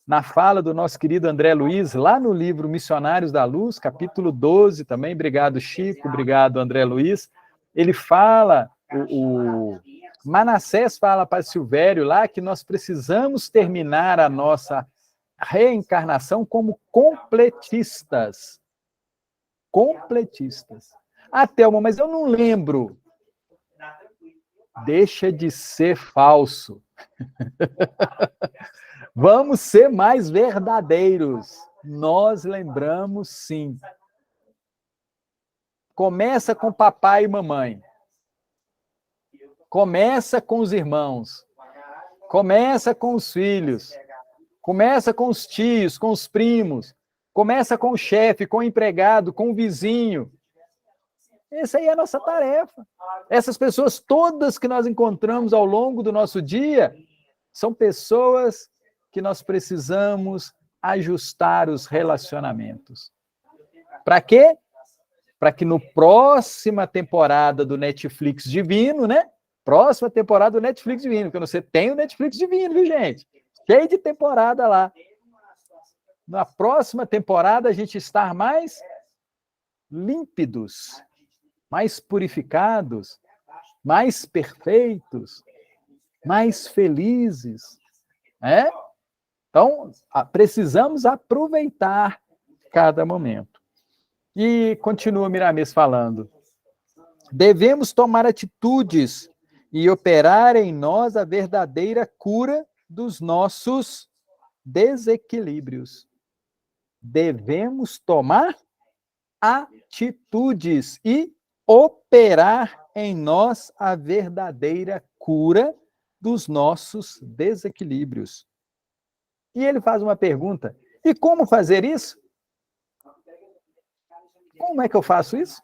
B: Na fala do nosso querido André Luiz, lá no livro Missionários da Luz, capítulo 12 também, obrigado Chico, obrigado André Luiz, ele fala, o Manassés fala para Silvério lá que nós precisamos terminar a nossa reencarnação como completistas. Completistas. Ah, Thelma, mas eu não lembro. Deixa de ser falso. Vamos ser mais verdadeiros. Nós lembramos, sim. Começa com papai e mamãe. Começa com os irmãos. Começa com os filhos. Começa com os tios, com os primos. Começa com o chefe, com o empregado, com o vizinho. Essa aí é a nossa tarefa. Essas pessoas todas que nós encontramos ao longo do nosso dia são pessoas que nós precisamos ajustar os relacionamentos. Para quê? Para que no próxima temporada do Netflix Divino, né? Próxima temporada do Netflix Divino, porque você tem o Netflix Divino, viu, gente? Cheio de temporada lá. Na próxima temporada a gente estar mais límpidos, mais purificados, mais perfeitos, mais felizes, né? Então, precisamos aproveitar cada momento. E continua Miramês falando. Devemos tomar atitudes e operar em nós a verdadeira cura dos nossos desequilíbrios. Devemos tomar atitudes e operar em nós a verdadeira cura dos nossos desequilíbrios. E ele faz uma pergunta: e como fazer isso? Como é que eu faço isso?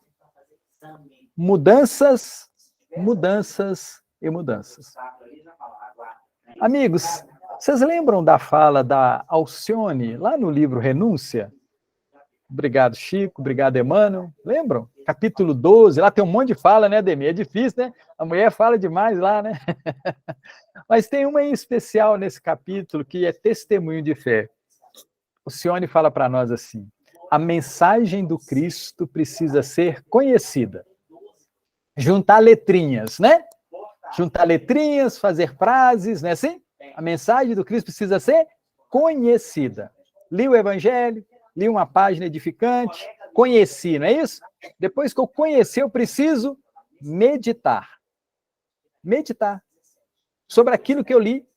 B: Mudanças, mudanças e mudanças. Amigos, vocês lembram da fala da Alcione, lá no livro Renúncia? Obrigado, Chico, obrigado, Emmanuel. Lembram? Capítulo 12, lá tem um monte de fala, né, Ademir? É difícil, né? A mulher fala demais lá, né? Mas tem uma em especial nesse capítulo que é testemunho de fé. Alcione fala para nós assim: a mensagem do Cristo precisa ser conhecida. Juntar letrinhas, né? Juntar letrinhas, fazer frases, não é assim? A mensagem do Cristo precisa ser conhecida. Li o Evangelho, li uma página edificante, conheci, não é isso? Depois que eu conheci, eu preciso meditar. Meditar sobre aquilo que eu li.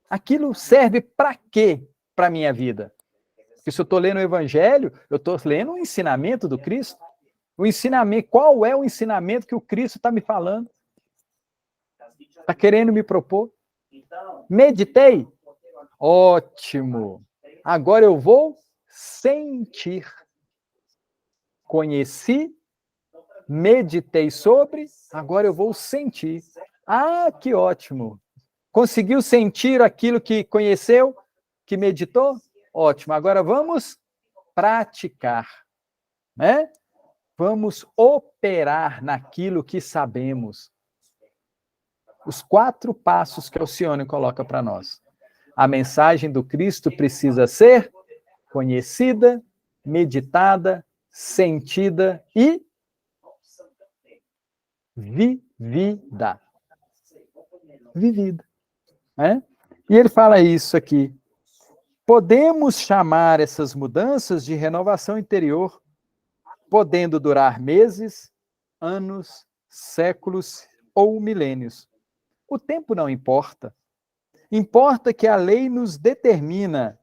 B: Aquilo serve para quê para a minha vida? Porque se eu estou lendo o Evangelho, eu estou lendo o ensinamento do Cristo. O ensinamento, qual é o ensinamento que o Cristo está me falando? Está querendo me propor? Meditei? Ótimo! Agora eu vou sentir. Conheci, meditei sobre, agora eu vou sentir. Ah, que ótimo! Conseguiu sentir aquilo que conheceu, que meditou? Ótimo. Agora vamos praticar, né? Vamos operar naquilo que sabemos. Os 4 passos que Alcione coloca para nós. A mensagem do Cristo precisa ser conhecida, meditada, sentida e vivida. Vivida. Né? E ele fala isso aqui. Podemos chamar essas mudanças de renovação interior, podendo durar meses, anos, séculos ou milênios. O tempo não importa. Importa que a lei nos determina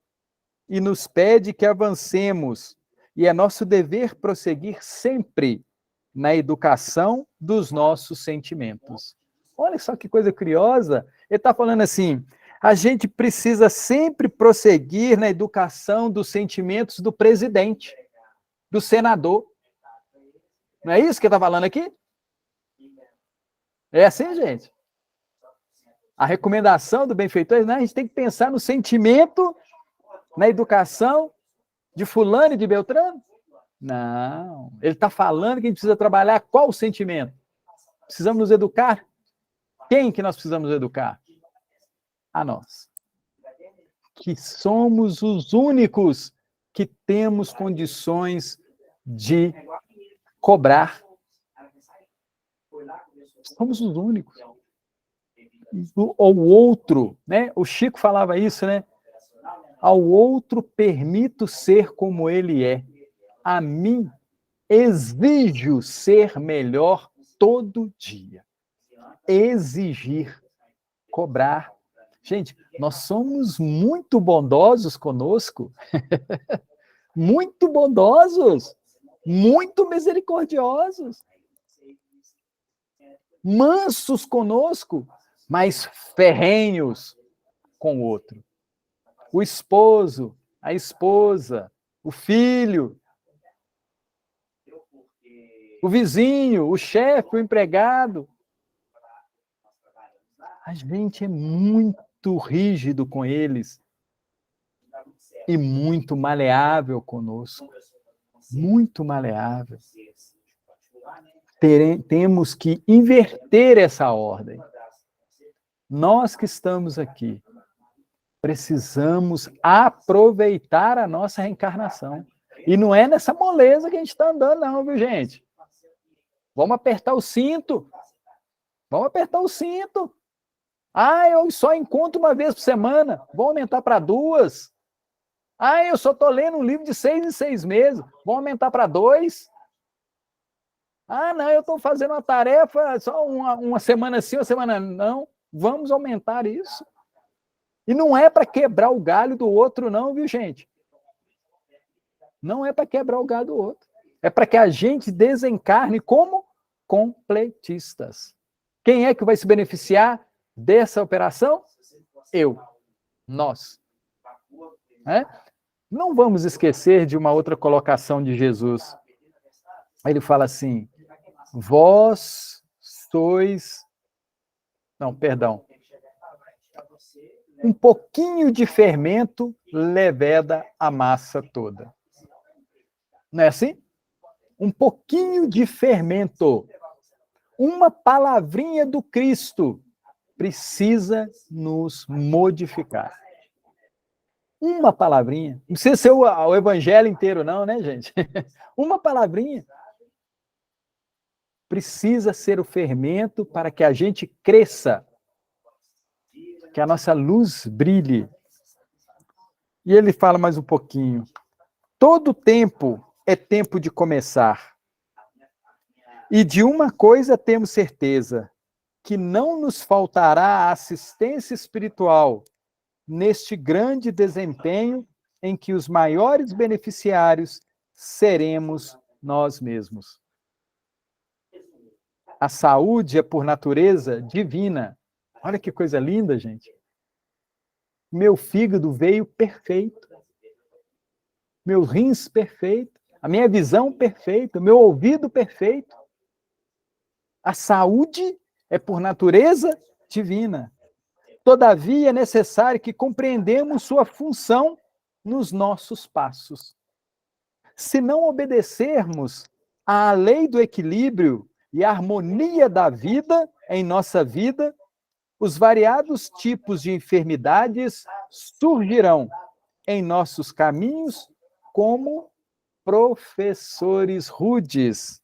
B: e nos pede que avancemos, e é nosso dever prosseguir sempre na educação dos nossos sentimentos. Olha só que coisa curiosa. Ele está falando assim, a gente precisa sempre prosseguir na educação dos sentimentos do presidente, do senador. Não é isso que ele está falando aqui? É assim, gente? A recomendação do benfeitor, né? A gente tem que pensar no sentimento, na educação de fulano e de Beltrano? Não. Ele está falando que a gente precisa trabalhar qual sentimento? Precisamos nos educar? Quem que nós precisamos educar? A nós. Que somos os únicos que temos condições de cobrar. Somos os únicos. O outro, né? O Chico falava isso, né? Ao outro permito ser como ele é. A mim exijo ser melhor todo dia. Exigir, cobrar. Gente, nós somos muito bondosos conosco. Muito bondosos. Muito misericordiosos. Mansos conosco, mas ferrenhos com o outro. O esposo, a esposa, o filho, o vizinho, o chefe, o empregado. A gente é muito rígido com eles e muito maleável conosco. Muito maleável. Temos que inverter essa ordem. Nós que estamos aqui, precisamos aproveitar a nossa reencarnação. E não é nessa moleza que a gente está andando, não, viu, gente? Vamos apertar o cinto. Vamos apertar o cinto. Ah, eu só encontro uma vez por semana. Vou aumentar para 2. Ah, eu só estou lendo um livro de 6 em 6 meses. Vou aumentar para 2. Ah, não, eu estou fazendo uma tarefa só uma semana sim, uma semana não. Vamos aumentar isso. E não é para quebrar o galho do outro, não, viu, gente? Não é para quebrar o galho do outro. É para que a gente desencarne como completistas. Quem é que vai se beneficiar dessa operação? Eu. Nós. É? Não vamos esquecer de uma outra colocação de Jesus. Ele fala assim, vós sois... Não, perdão. Um pouquinho de fermento leveda a massa toda. Não é assim? Um pouquinho de fermento. Uma palavrinha do Cristo precisa nos modificar. Uma palavrinha. Não precisa ser o evangelho inteiro, não, né, gente? Uma palavrinha. Precisa ser o fermento para que a gente cresça. Que a nossa luz brilhe. E ele fala mais um pouquinho. Todo tempo é tempo de começar. E de uma coisa temos certeza, que não nos faltará assistência espiritual neste grande desempenho em que os maiores beneficiários seremos nós mesmos. A saúde é, por natureza, divina. Olha que coisa linda, gente. Meu fígado veio perfeito. Meus rins perfeito. A minha visão perfeita. Meu ouvido perfeito. A saúde é, por natureza, divina. Todavia, é necessário que compreendamos sua função nos nossos passos. Se não obedecermos à lei do equilíbrio e harmonia da vida em nossa vida, os variados tipos de enfermidades surgirão em nossos caminhos como professores rudes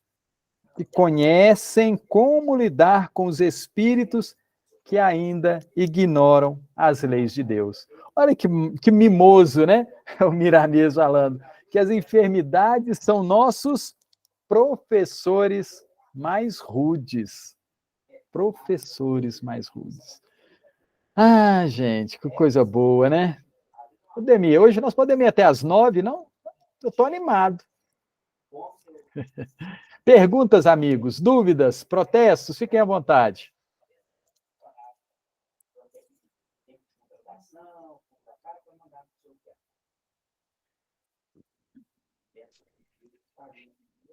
B: que conhecem como lidar com os espíritos que ainda ignoram as leis de Deus. Olha que mimoso, né? O Miramês falando que as enfermidades são nossos professores mais rudes. Professores mais rudes. Ah, gente, que coisa boa, né? Demir, hoje nós podemos ir até às 9, não? Eu estou animado. Perguntas, amigos, dúvidas, protestos, fiquem à vontade.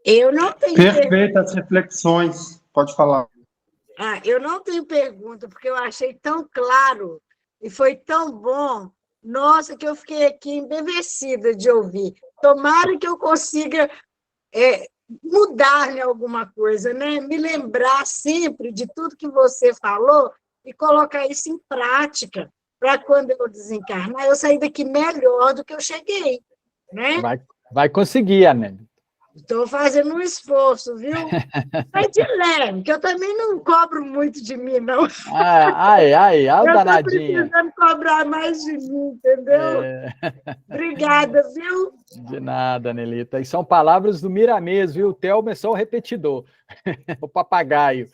C: Eu não tenho
A: Perfeitas reflexões. Pode falar.
C: Eu não tenho pergunta, porque eu achei tão claro e foi tão bom. Nossa, que eu fiquei aqui embevecida de ouvir. Tomara que eu consiga mudar em alguma coisa, né? Me lembrar sempre de tudo que você falou e colocar isso em prática, para quando eu desencarnar, eu sair daqui melhor do que eu cheguei, né?
B: Vai conseguir, Anélia.
C: Estou fazendo um esforço, viu? Mas de leve, que eu também não cobro muito de mim, não.
B: Ai,
C: Eu estou
B: danadinha.
C: precisando cobrar mais de mim, entendeu? Obrigada, viu?
B: De nada, Nelita. E são palavras do Miramês, viu? O Thelma é só o repetidor, o papagaio.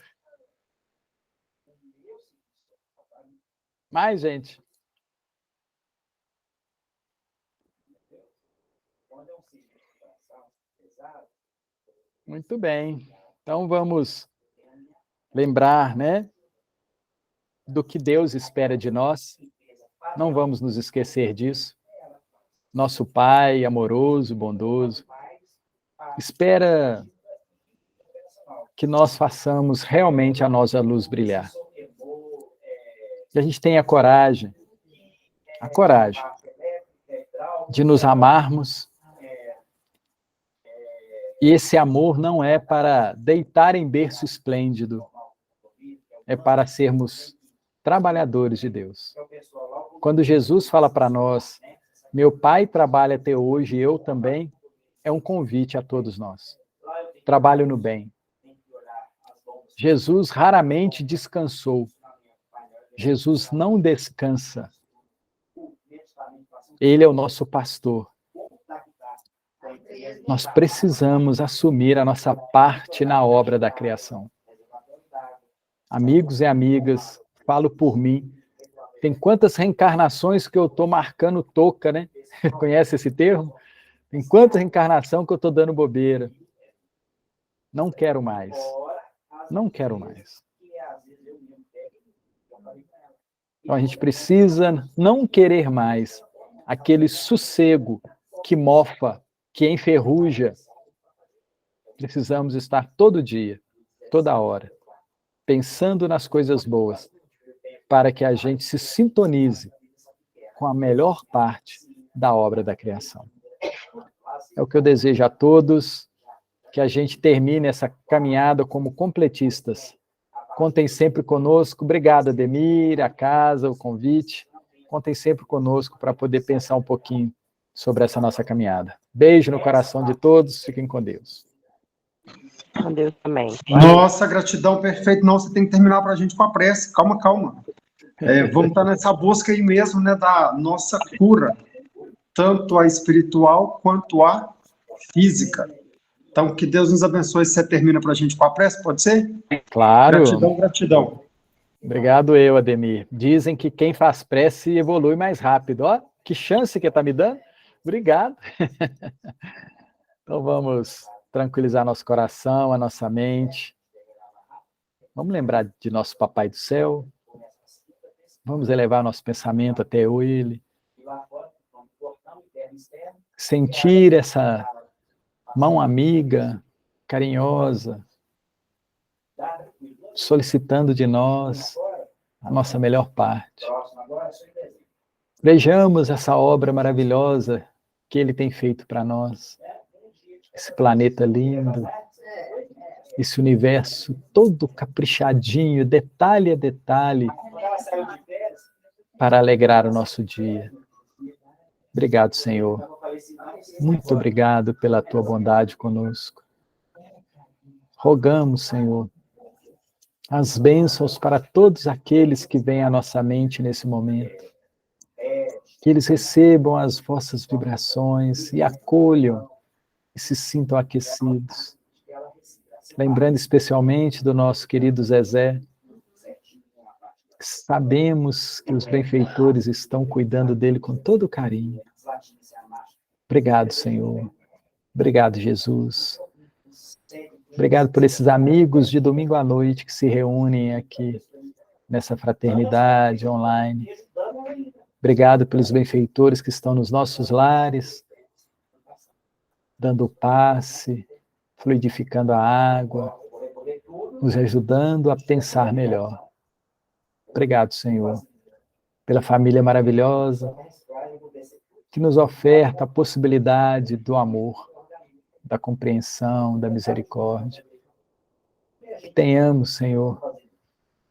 B: Mais, gente. Muito bem. Então vamos lembrar, né, do que Deus espera de nós. Não vamos nos esquecer disso. Nosso Pai amoroso, bondoso, espera que nós façamos realmente a nossa luz brilhar. Que a gente tenha a coragem de nos amarmos. E esse amor não é para deitar em berço esplêndido, é para sermos trabalhadores de Deus. Quando Jesus fala para nós, meu Pai trabalha até hoje e eu também, é um convite a todos nós. Trabalho no bem. Jesus raramente descansou. Jesus não descansa. Ele é o nosso pastor. Nós precisamos assumir a nossa parte na obra da criação. Amigos e amigas, falo por mim, tem quantas reencarnações que eu estou marcando toca, né? Conhece esse termo? Tem quantas reencarnações que eu estou dando bobeira. Não quero mais. Não quero mais. Então a gente precisa não querer mais aquele sossego que mofa, que enferruja. Precisamos estar todo dia, toda hora, pensando nas coisas boas, para que a gente se sintonize com a melhor parte da obra da criação. É o que eu desejo a todos, que a gente termine essa caminhada como completistas. Contem sempre conosco. Obrigado, Ademir, a casa, o convite. Contem sempre conosco para poder pensar um pouquinho sobre essa nossa caminhada. Beijo no coração de todos. Fiquem com Deus.
D: Com Deus também.
A: Nossa, gratidão, perfeito. Não, você tem que terminar para a gente com a prece. Calma, calma. Vamos estar nessa busca aí mesmo, né, da nossa cura, tanto a espiritual quanto a física. Então, que Deus nos abençoe. Você termina para a gente com a prece, pode ser?
B: Claro.
A: Gratidão, gratidão.
B: Obrigado eu, Ademir. Dizem que quem faz prece evolui mais rápido. Ó, que chance que está me dando. Obrigado. Então vamos tranquilizar nosso coração, a nossa mente. Vamos lembrar de nosso Papai do Céu. Vamos elevar nosso pensamento até Ele. Sentir essa mão amiga, carinhosa, solicitando de nós a nossa melhor parte. Vejamos essa obra maravilhosa que Ele tem feito para nós. Esse planeta lindo, esse universo todo caprichadinho, detalhe a detalhe, para alegrar o nosso dia. Obrigado, Senhor. Muito obrigado pela tua bondade conosco. Rogamos, Senhor, as bênçãos para todos aqueles que vêm à nossa mente nesse momento. Que eles recebam as vossas vibrações e acolham e se sintam aquecidos. Lembrando especialmente do nosso querido Zezé. Sabemos que os benfeitores estão cuidando dele com todo carinho. Obrigado, Senhor. Obrigado, Jesus. Obrigado por esses amigos de domingo à noite que se reúnem aqui nessa fraternidade online. Obrigado pelos benfeitores que estão nos nossos lares, dando passe, fluidificando a água, nos ajudando a pensar melhor. Obrigado, Senhor, pela família maravilhosa que nos oferta a possibilidade do amor, da compreensão, da misericórdia. Que tenhamos, Senhor,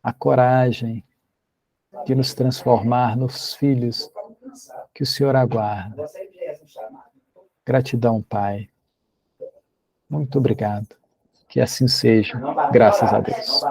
B: a coragem de nos transformar nos filhos que o Senhor aguarda. Gratidão, Pai. Muito obrigado. Que assim seja. Graças a Deus.